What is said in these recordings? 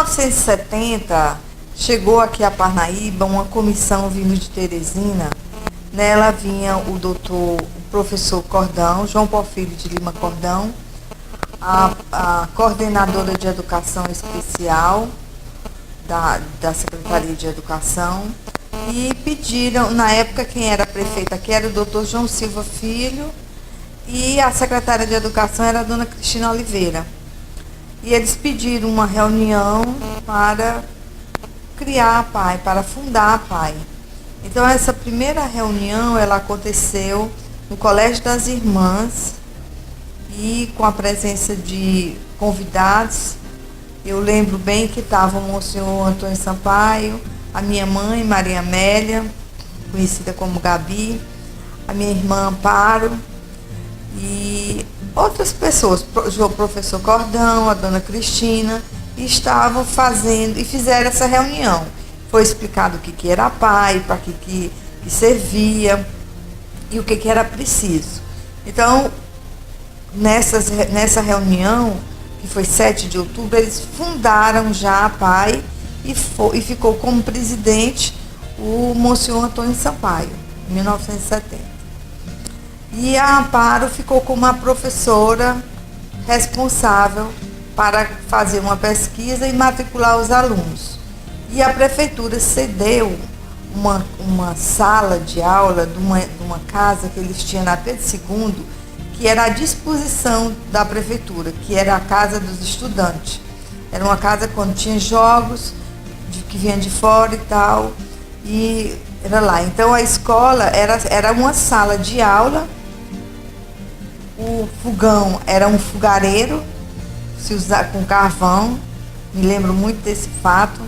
1970, chegou aqui a Parnaíba uma comissão vindo de Teresina. Nela vinha o professor Cordão, João Porfírio de Lima Cordão, a coordenadora de Educação Especial da Secretaria de Educação, e pediram, na época quem era prefeita aqui era o doutor João Silva Filho, e a secretária de Educação era a dona Cristina Oliveira. E eles pediram uma reunião para criar a PAI, para fundar a PAI. Então essa primeira reunião ela aconteceu no Colégio das Irmãs e com a presença de convidados. Eu lembro bem que estavam o senhor Antônio Sampaio, a minha mãe, Maria Amélia, conhecida como Gabi, a minha irmã Amparo e outras pessoas, o professor Cordão, a dona Cristina, estavam fazendo e fizeram essa reunião. Foi explicado o que era a PAI, para que servia e o que era preciso. Então, nessa reunião, que foi 7 de outubro, eles fundaram já a PAI e ficou como presidente o Monsenhor Antônio Sampaio, em 1970. E a Amparo ficou como a professora responsável para fazer uma pesquisa e matricular os alunos. E a prefeitura cedeu uma sala de aula de uma casa que eles tinham na Pedro II, que era à disposição da prefeitura, que era a casa dos estudantes. Era uma casa quando tinha jogos que vinham de fora e tal, e era lá. Então a escola era uma sala de aula, o fogão era um fogareiro, se usar com carvão, me lembro muito desse fato,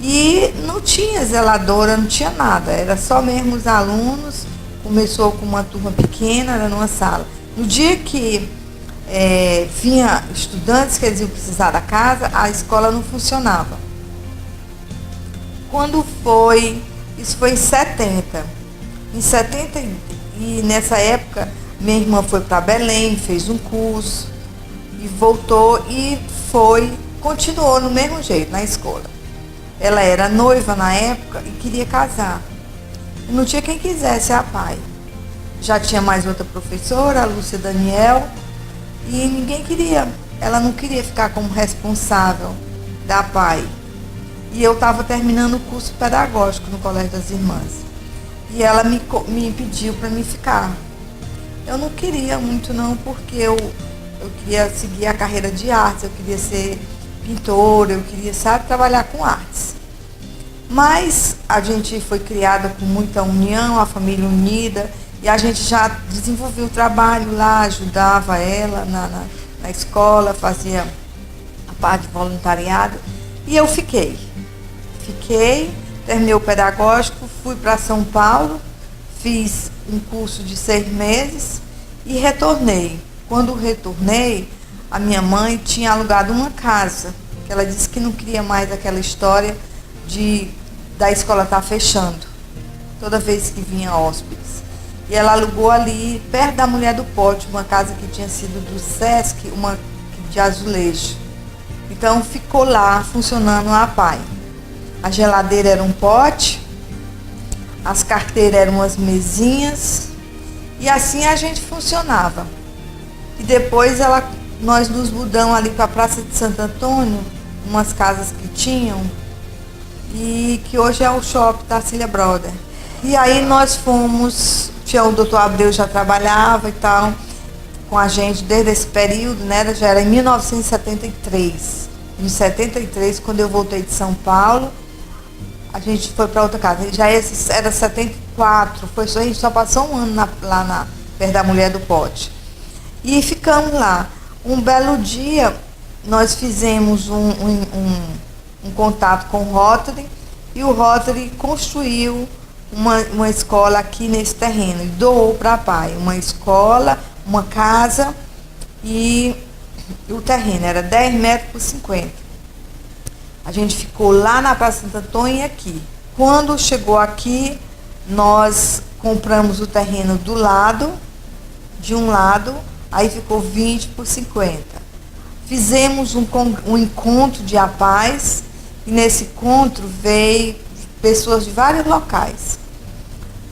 e não tinha zeladora, não tinha nada, era só mesmo os alunos. Começou com uma turma pequena, era numa sala. No dia que vinha estudantes que eles iam precisar da casa, a escola não funcionava. Quando foi, isso foi em 70. Em 70, e nessa época, minha irmã foi para Belém, fez um curso, e voltou e continuou no mesmo jeito, na escola. Ela era noiva na época e queria casar. Não tinha quem quisesse a PAI. Já tinha mais outra professora, a Lúcia Daniel, e ninguém queria. Ela não queria ficar como responsável da PAI. E eu estava terminando o curso pedagógico no Colégio das Irmãs. E ela me pediu para mim ficar. Eu não queria muito não, porque eu queria seguir a carreira de artes, eu queria ser pintora, eu queria, trabalhar com artes. Mas a gente foi criada com muita união, a família unida, e a gente já desenvolveu o trabalho lá, ajudava ela na escola, fazia a parte de voluntariado, e eu fiquei, terminei o pedagógico, fui para São Paulo, fiz um curso de 6 meses e retornei. Quando retornei, a minha mãe tinha alugado uma casa, que ela disse que não queria mais aquela história da escola estar fechando, toda vez que vinha hóspedes. E ela alugou ali, perto da Mulher do Pote, uma casa que tinha sido do SESC, uma de azulejo. Então ficou lá, funcionando a PAI. A geladeira era um pote, as carteiras eram umas mesinhas, e assim a gente funcionava. E depois nós nos mudamos ali para a Praça de Santo Antônio, umas casas que tinham, e que hoje é o shopping Tarsila Brother. E aí nós fomos, o doutor Abreu já trabalhava e tal, com a gente desde esse período, né? Já era em 1973. Em 73, quando eu voltei de São Paulo, a gente foi para outra casa. Já era 74, a gente só passou um ano lá perto da Mulher do Pote. E ficamos lá. Um belo dia, nós fizemos um contato com o Rotary, e o Rotary construiu uma escola aqui nesse terreno, e doou para a PAI uma escola, uma casa, e o terreno era 10 metros por 50. A gente ficou lá na Praça Santo Antônio e aqui. Quando chegou aqui, nós compramos o terreno de um lado, aí ficou 20 por 50. fizemos um encontro de APAES, e nesse encontro veio pessoas de vários locais.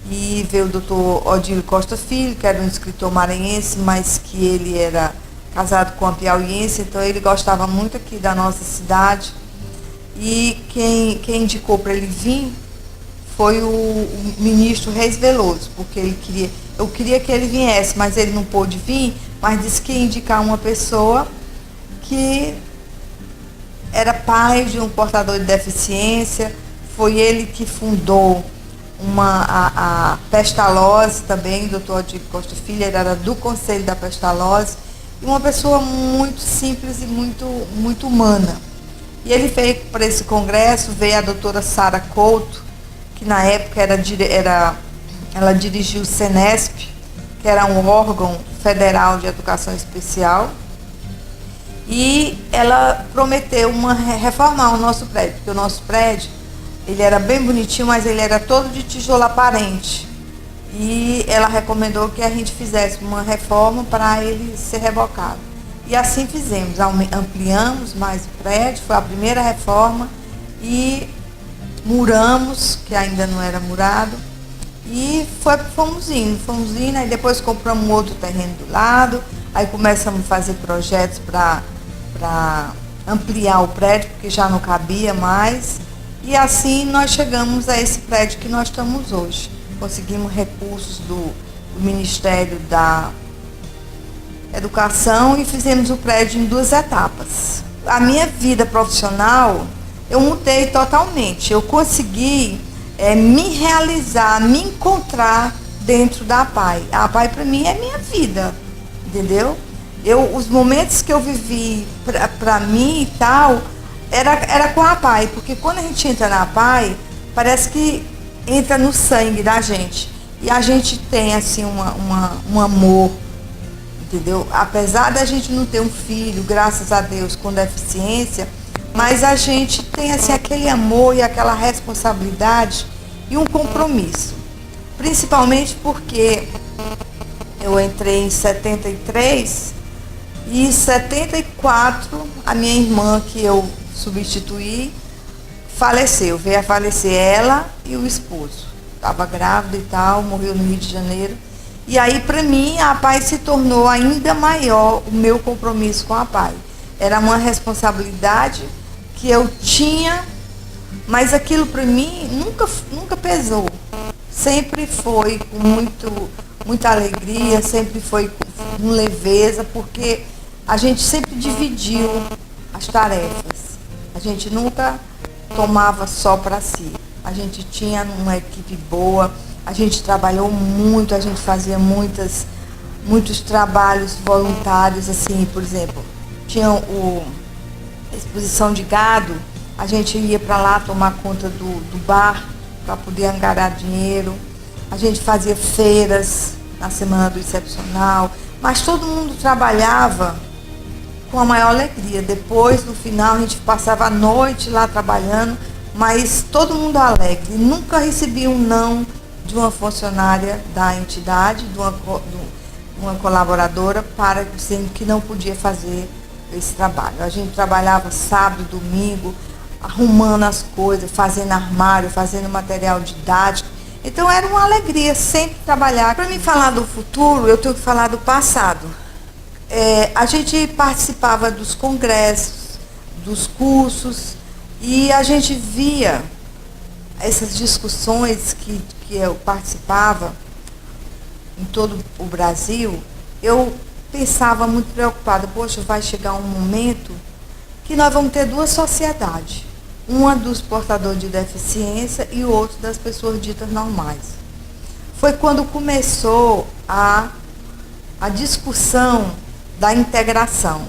E veio o doutor Odílio Costa Filho, que era um escritor maranhense, mas que ele era casado com uma piauiense, então ele gostava muito aqui da nossa cidade. E quem indicou para ele vir foi o ministro Reis Veloso, porque eu queria que ele viesse, mas ele não pôde vir, mas disse que ia indicar uma pessoa que era pai de um portador de deficiência. Foi ele que fundou a Pestalozzi também, o doutor Odílio Costa Filho, ele era do Conselho da Pestalozzi, e uma pessoa muito simples e muito humana. E ele veio para esse congresso, veio a doutora Sara Couto, que na época ela dirigiu o Senesp, que era um órgão federal de educação especial, e ela prometeu reformar o nosso prédio, porque o nosso prédio, ele era bem bonitinho, mas ele era todo de tijolo aparente. E ela recomendou que a gente fizesse uma reforma para ele ser rebocado. E assim fizemos, ampliamos mais o prédio, foi a primeira reforma, e muramos, que ainda não era murado, e fomos indo, aí depois compramos um outro terreno do lado, aí começamos a fazer projetos para ampliar o prédio, porque já não cabia mais, e assim nós chegamos a esse prédio que nós estamos hoje. Conseguimos recursos do Ministério da Educação e fizemos o prédio em 2 etapas. A minha vida profissional, eu mudei totalmente. Eu consegui me realizar, me encontrar dentro da APAE. A APAE para mim é minha vida, entendeu? Os momentos que eu vivi para mim e tal, era com a APAE, porque quando a gente entra na APAE, parece que entra no sangue da gente. E a gente tem assim um amor, entendeu? Apesar da gente não ter um filho, graças a Deus, com deficiência, mas a gente tem assim aquele amor e aquela responsabilidade e um compromisso. Principalmente porque eu entrei em 73 e em 74 a minha irmã, que eu substituí, faleceu. Veio a falecer ela e o esposo. Estava grávida e tal, morreu no Rio de Janeiro. E aí, para mim, a APAE se tornou ainda maior o meu compromisso com a APAE. Era uma responsabilidade que eu tinha, mas aquilo para mim nunca pesou. Sempre foi com muita alegria, sempre foi com leveza, porque a gente sempre dividiu as tarefas. A gente nunca tomava só para si. A gente tinha uma equipe boa, a gente trabalhou muito, a gente fazia muitos trabalhos voluntários, assim, por exemplo, tinha a exposição de gado, a gente ia para lá tomar conta do bar para poder angariar dinheiro, a gente fazia feiras na Semana do Excepcional, mas todo mundo trabalhava com a maior alegria. Depois, no final, a gente passava a noite lá trabalhando, mas todo mundo alegre. Nunca recebi um não de uma funcionária da entidade, de uma colaboradora, para dizendo que não podia fazer esse trabalho. A gente trabalhava sábado, domingo, arrumando as coisas, fazendo armário, fazendo material didático. Então era uma alegria sempre trabalhar. Para me falar do futuro, eu tenho que falar do passado. A gente participava dos congressos, dos cursos, e a gente via essas discussões que eu participava em todo o Brasil. Eu pensava muito preocupada, poxa, vai chegar um momento que nós vamos ter 2 sociedades, uma dos portadores de deficiência e o outro das pessoas ditas normais. Foi quando começou a discussão da integração.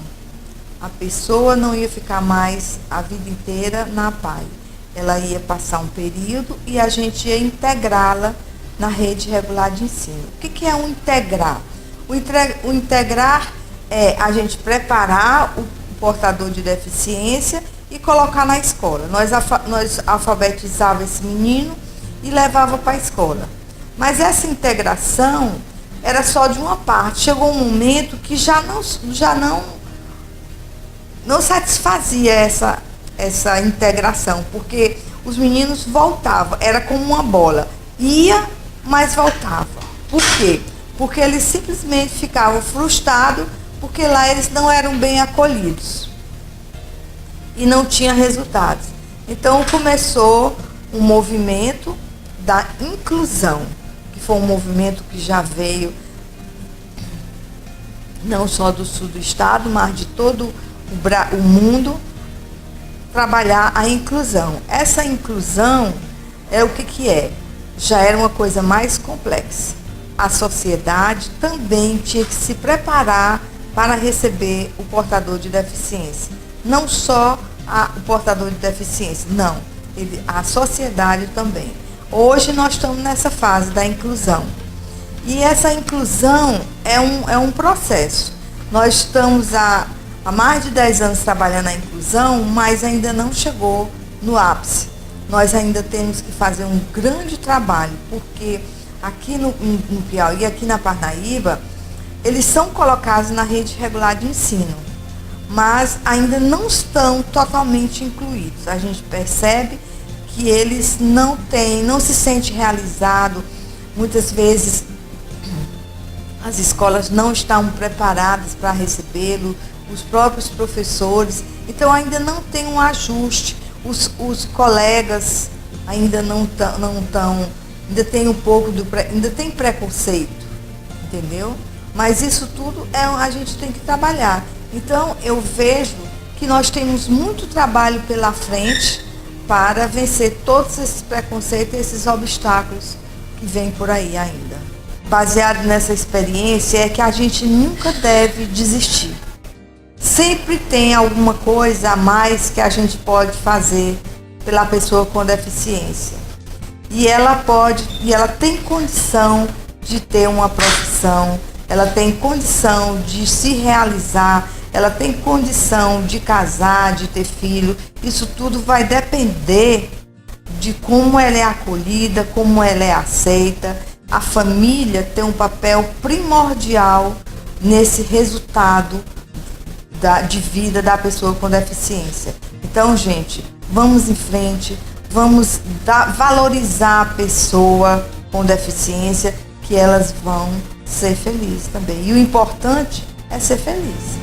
A pessoa não ia ficar mais a vida inteira na APAE. Ela ia passar um período e a gente ia integrá-la na rede regular de ensino. O que é um integrar? O integrar é a gente preparar o portador de deficiência e colocar na escola. Nós alfabetizava esse menino e levava para a escola. Mas essa integração era só de uma parte. Chegou um momento que já não não satisfazia essa integração, porque os meninos voltavam, era como uma bola, ia, mas voltava. Por quê? Porque eles simplesmente ficavam frustrados, porque lá eles não eram bem acolhidos e não tinha resultados. Então começou um movimento da inclusão, que foi um movimento que já veio não só do sul do estado, mas de todo o mundo, trabalhar a inclusão. Essa inclusão é o que é? Já era uma coisa mais complexa. A sociedade também tinha que se preparar para receber o portador de deficiência. Não só o portador de deficiência, não. A sociedade também. Hoje nós estamos nessa fase da inclusão. E essa inclusão é um processo. Nós estamos há mais de 10 anos trabalhando a inclusão, mas ainda não chegou no ápice. Nós ainda temos que fazer um grande trabalho, porque aqui no Piauí, aqui na Parnaíba, eles são colocados na rede regular de ensino, mas ainda não estão totalmente incluídos. A gente percebe que eles não se sentem realizados. Muitas vezes as escolas não estão preparadas para recebê-lo, os próprios professores, então ainda não tem um ajuste, os colegas ainda não estão, ainda tem um pouco ainda tem preconceito, entendeu? Mas isso tudo a gente tem que trabalhar. Então eu vejo que nós temos muito trabalho pela frente para vencer todos esses preconceitos e esses obstáculos que vêm por aí ainda. Baseado nessa experiência é que a gente nunca deve desistir. Sempre tem alguma coisa a mais que a gente pode fazer pela pessoa com deficiência. E ela tem condição de ter uma profissão, ela tem condição de se realizar, ela tem condição de casar, de ter filho. Isso tudo vai depender de como ela é acolhida, como ela é aceita. A família tem um papel primordial nesse resultado de vida da pessoa com deficiência. Então, gente, vamos em frente, vamos valorizar a pessoa com deficiência, que elas vão ser felizes também. E o importante é ser feliz.